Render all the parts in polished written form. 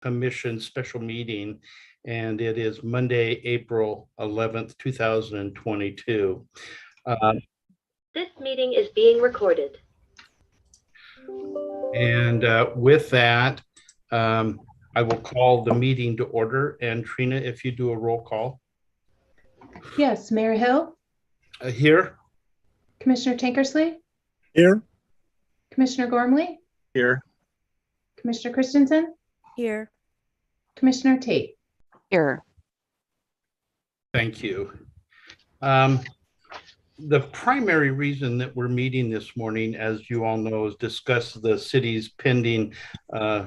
Commission special meeting, and it is Monday, April 11th, 2022. This meeting is being recorded. And with that, I will call the meeting to order. And Trina, if you do a roll call. Yes, Mayor Hill. Here. Commissioner Tankersley. Here. Commissioner Gormley. Here. Commissioner Christensen. Here. Commissioner Tate. Here. Thank you. The primary reason that we're meeting this morning, as you all know, is discuss the city's pending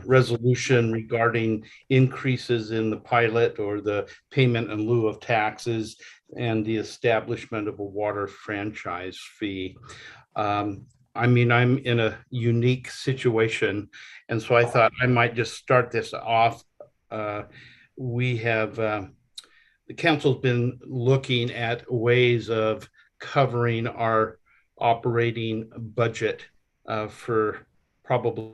resolution regarding increases in the pilot or the payment in lieu of taxes and the establishment of a water franchise fee. I mean, I'm in a unique situation, and so I thought I might just start this off. We have, the council's been looking at ways of covering our operating budget for probably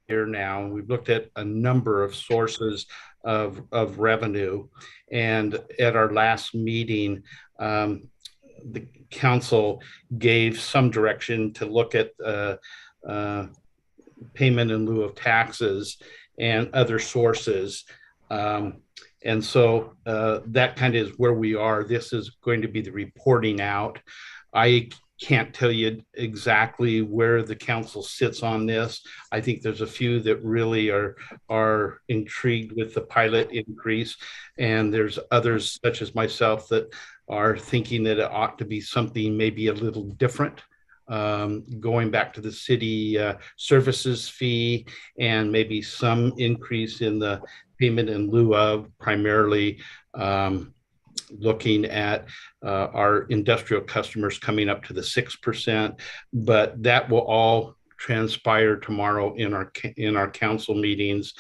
a year now. We've looked at a number of sources of revenue, and at our last meeting, the council gave some direction to look at payment in lieu of taxes and other sources. And so that kind of is where we are. This is going to be the reporting out. I can't tell you exactly where the council sits on this. I think there's a few that really are intrigued with the pilot increase, and there's others such as myself that are thinking that it ought to be something maybe a little different, going back to the city services fee and maybe some increase in the payment in lieu of, primarily looking at our industrial customers coming up to the 6%, but that will all transpire tomorrow in our council meetings.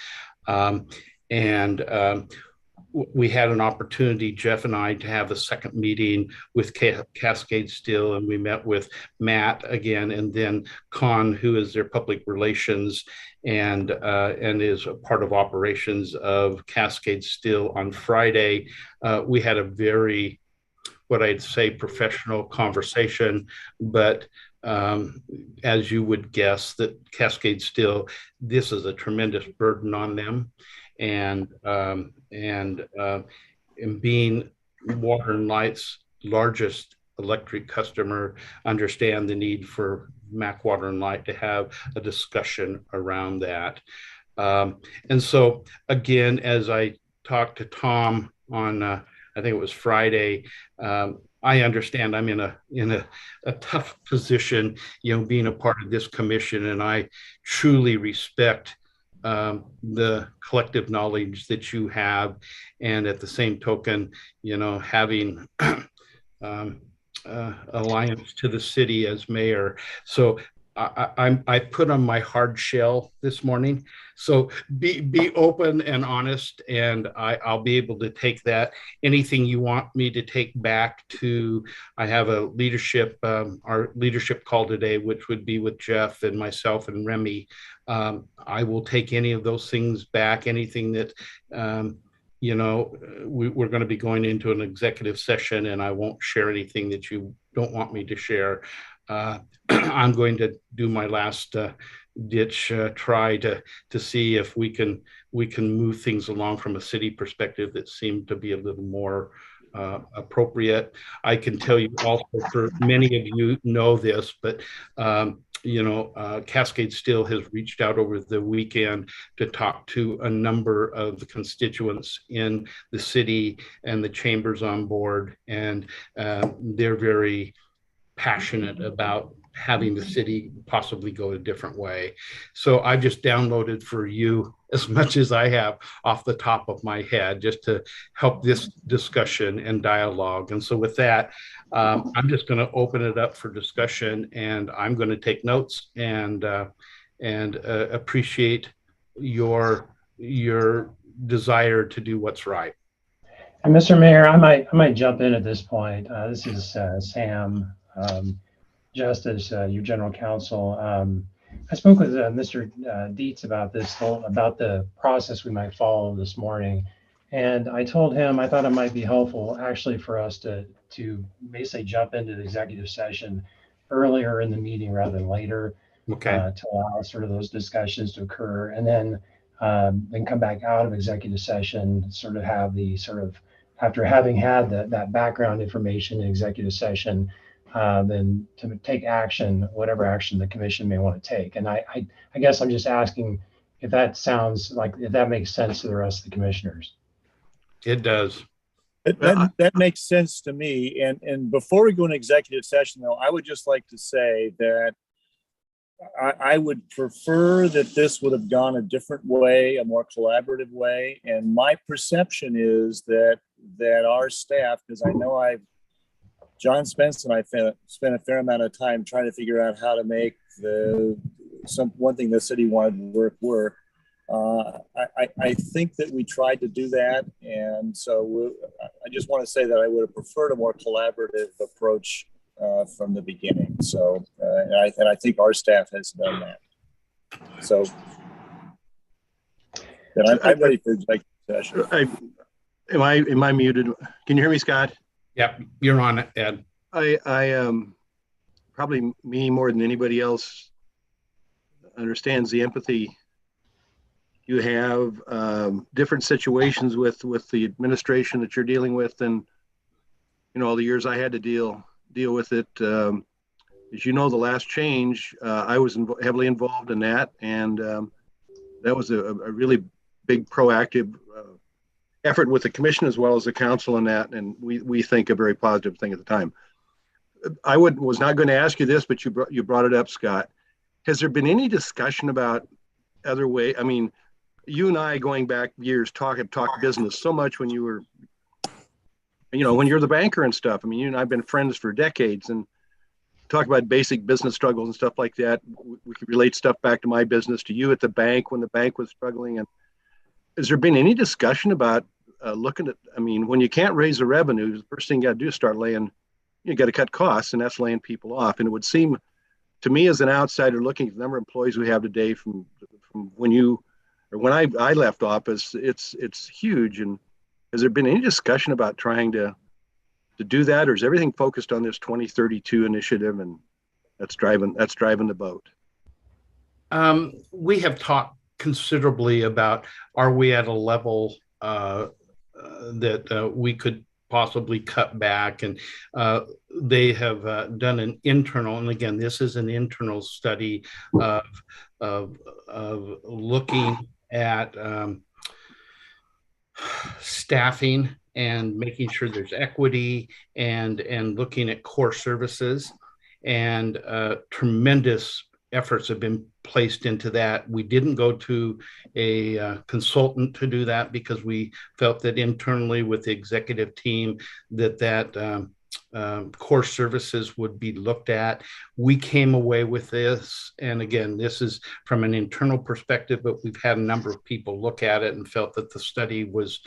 We had an opportunity, Jeff and I, to have a second meeting with Cascade Steel, and we met with Matt again, and then Con, who is their public relations and is a part of operations of Cascade Steel on Friday. We had a very, what I'd say, professional conversation, but as you would guess, that Cascade Steel, this is a tremendous burden on them. And being Water and Light's largest electric customer, understand the need for Mac Water and Light to have a discussion around that. And so again, as I talked to Tom on, I think it was Friday, I understand I'm in a tough position, being a part of this commission, and I truly respect the collective knowledge that you have, and at the same token, having alliance to the city as mayor. So I put on my hard shell this morning. So be open and honest, and I'll be able to take that. Anything you want me to take back to, I have a leadership, our leadership call today, which would be with Jeff and myself and Remy. I will take any of those things back. Anything that, we're going to be going into an executive session, and I won't share anything that you don't want me to share. I'm going to do my last ditch try to see if we can move things along from a city perspective that seem to be a little more appropriate. I can tell you also, for many of you know this, but Cascade Steel has reached out over the weekend to talk to a number of the constituents in the city and the chambers on board, and they're very passionate about having the city possibly go a different way. So I've just downloaded for you as much as I have off the top of my head, just to help this discussion and dialogue. And so with that, I'm just going to open it up for discussion, and I'm going to take notes and appreciate your desire to do what's right. And Mr. Mayor, I might jump in at this point. This is Sam, just as your general counsel. I spoke with Mr. Dietz about this, about the process we might follow this morning. And I told him I thought it might be helpful actually for us to basically jump into the executive session earlier in the meeting rather than later, Okay. to allow sort of those discussions to occur. And then come back out of executive session, sort of have the sort of, after having had that background information in executive session, then to take action, whatever action the commission may want to take. And I guess I'm just asking if that sounds like, if that makes sense to the rest of the commissioners. It does. That makes sense to me. And before we go into executive session, though, I would just like to say that I would prefer that this would have gone a different way, a more collaborative way. And my perception is that our staff, because I know John Spence and I spent a fair amount of time trying to figure out how to make one thing the city wanted to work. I think that we tried to do that, and so I just want to say that I would have preferred a more collaborative approach from the beginning. So, and I think our staff has done that. So, and I'm ready for executive session. Am I muted? Can you hear me, Scott? Yep, you're on it, Ed. I probably me more than anybody else understands the empathy you have, different situations with the administration that you're dealing with, and all the years I had to deal with it. As you know, the last change, I was heavily involved in that, and that was a really big proactive effort with the commission as well as the council in that, and we think a very positive thing at the time. I was not going to ask you this, but you brought it up, Scott. Has there been any discussion about other way? I mean, you and I going back years talk business so much when you were, when you're the banker and stuff. I mean, you and I have been friends for decades and talk about basic business struggles and stuff like that. We could relate stuff back to my business, to you at the bank when the bank was struggling. And has there been any discussion about looking at, when you can't raise the revenue, the first thing you got to do is start you got to cut costs, and that's laying people off. And it would seem to me as an outsider looking at the number of employees we have today from when I left office, it's huge. And has there been any discussion about trying to do that, or is everything focused on this 2032 initiative, and that's driving the boat? We have talked considerably about, are we at a level that we could possibly cut back, and they have done an internal, and again, this is an internal study of looking at staffing and making sure there's equity, and looking at core services, and tremendous efforts have been placed into that. We didn't go to a consultant to do that because we felt that internally with the executive team that core services would be looked at. We came away with this, and again, this is from an internal perspective, but we've had a number of people look at it and felt that the study was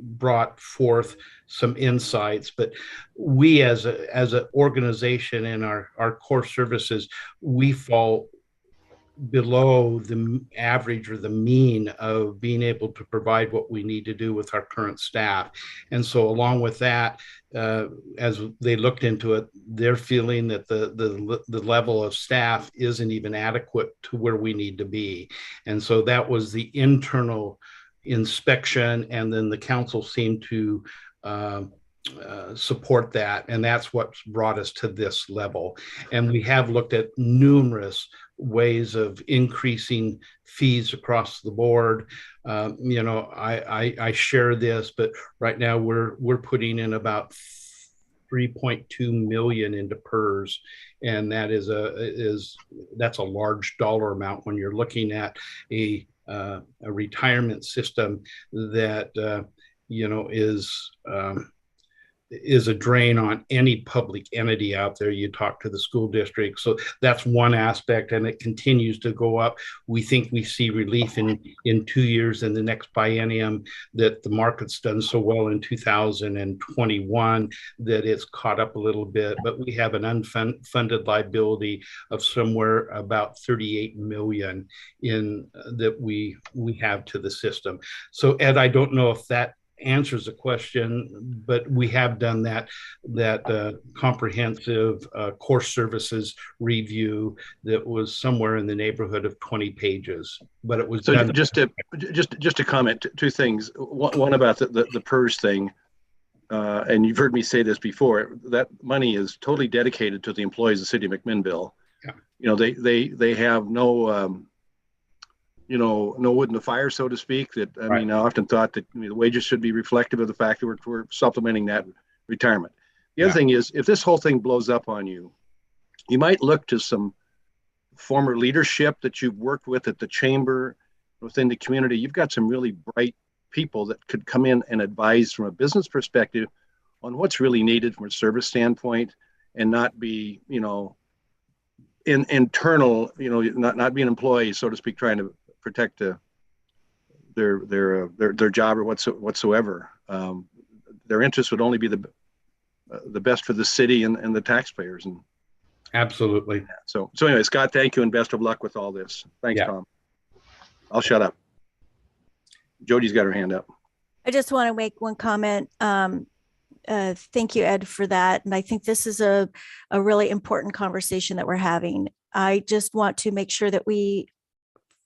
brought forth some insights. But we as an organization in our core services, we fall below the average or the mean of being able to provide what we need to do with our current staff. And so along with that, as they looked into it, they're feeling that the level of staff isn't even adequate to where we need to be. And so that was the internal inspection, and then the council seemed to support that, and that's what's brought us to this level. And we have looked at numerous ways of increasing fees across the board. I share this, but right now we're putting in about 3.2 million into PERS, and that's a large dollar amount when you're looking at a retirement system that is a drain on any public entity out there. You talk to the school district. So that's one aspect, and it continues to go up. We think we see relief in 2 years in the next biennium, that the market's done so well in 2021 that it's caught up a little bit, but we have an unfunded liability of somewhere about 38 million in that we have to the system. So Ed, I don't know if that answers the question, but we have done that comprehensive core services review that was somewhere in the neighborhood of 20 pages, but it was so done. just to comment, two things. One about the PERS thing, and you've heard me say this before, that money is totally dedicated to the employees of the city of McMinnville. Yeah. You know, they have no no wood in the fire, so to speak. That I mean, I often thought that the wages should be reflective of the fact that we're supplementing that retirement. The other thing is, if this whole thing blows up on you, you might look to some former leadership that you've worked with at the chamber, within the community. You've got some really bright people that could come in and advise from a business perspective on what's really needed from a service standpoint, and not be, internal, not be an employee, so to speak, trying to protect their job or whatsoever. Their interest would only be the best for the city and the taxpayers. And Absolutely. so anyway, Scott, thank you and best of luck with all this. Thanks, Tom. I'll shut up. Jody's got her hand up. I just want to make one comment. Thank you, Ed, for that. And I think this is a really important conversation that we're having. I just want to make sure that we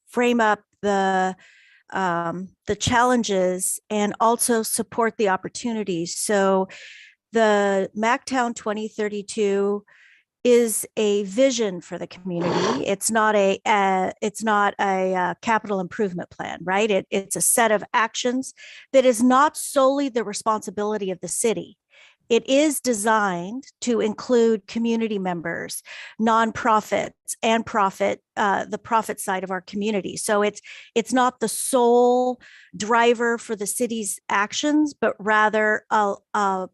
frame up the challenges and also support the opportunities. So the MacTown 2032 is a vision for the community. It's not a capital improvement plan, right? It's a set of actions that is not solely the responsibility of the city. It is designed to include community members, nonprofits, and the profit side of our community. So it's not the sole driver for the city's actions, but rather an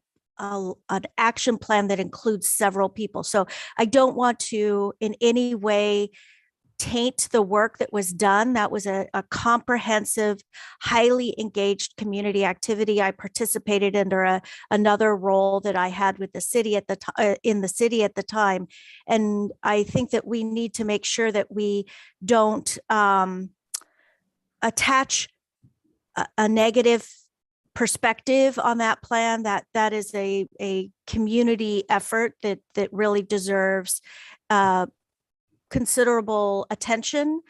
action plan that includes several people. So I don't want to in any way taint the work that was done. That was a comprehensive, highly engaged community activity. I participated under another role that I had with the city in the city at the time. And I think that we need to make sure that we don't attach a negative perspective on that plan. That is a community effort that really deserves considerable attention,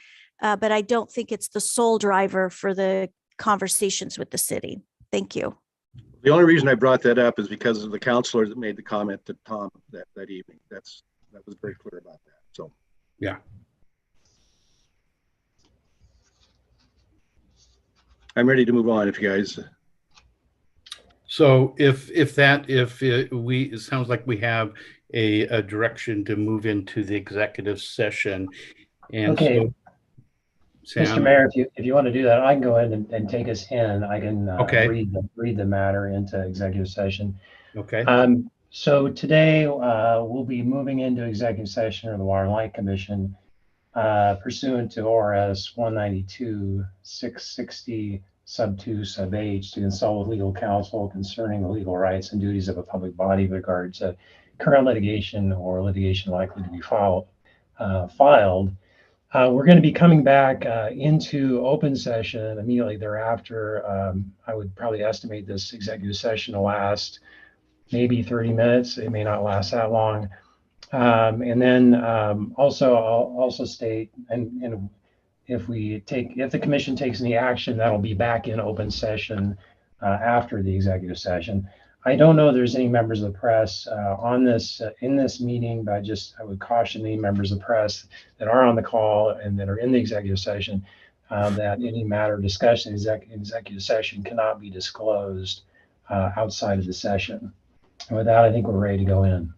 but I don't think it's the sole driver for the conversations with the city. Thank you. The only reason I brought that up is because of the counselor that made the comment to Tom that evening. That was very clear about that. So yeah, I'm ready to move on. If you guys. So it sounds like we have a direction to move into the executive session. And okay. So, Sam, Mr. Mayor, if you want to do that, I can go ahead and take us in. I can read the matter into executive session. Okay. So today we'll be moving into executive session of the Water and Light Commission pursuant to ORS 192-660 sub 2 sub H to consult with legal counsel concerning the legal rights and duties of a public body with regard to current litigation or litigation likely to be filed. We're going to be coming back into open session immediately thereafter. I would probably estimate this executive session to last maybe 30 minutes. It may not last that long. And then also, I'll also state, and if the commission takes any action, that'll be back in open session after the executive session. I don't know if there's any members of the press in this meeting, but I would caution any members of the press that are on the call and that are in the executive session that any matter of discussion in executive session cannot be disclosed outside of the session. And with that, I think we're ready to go in.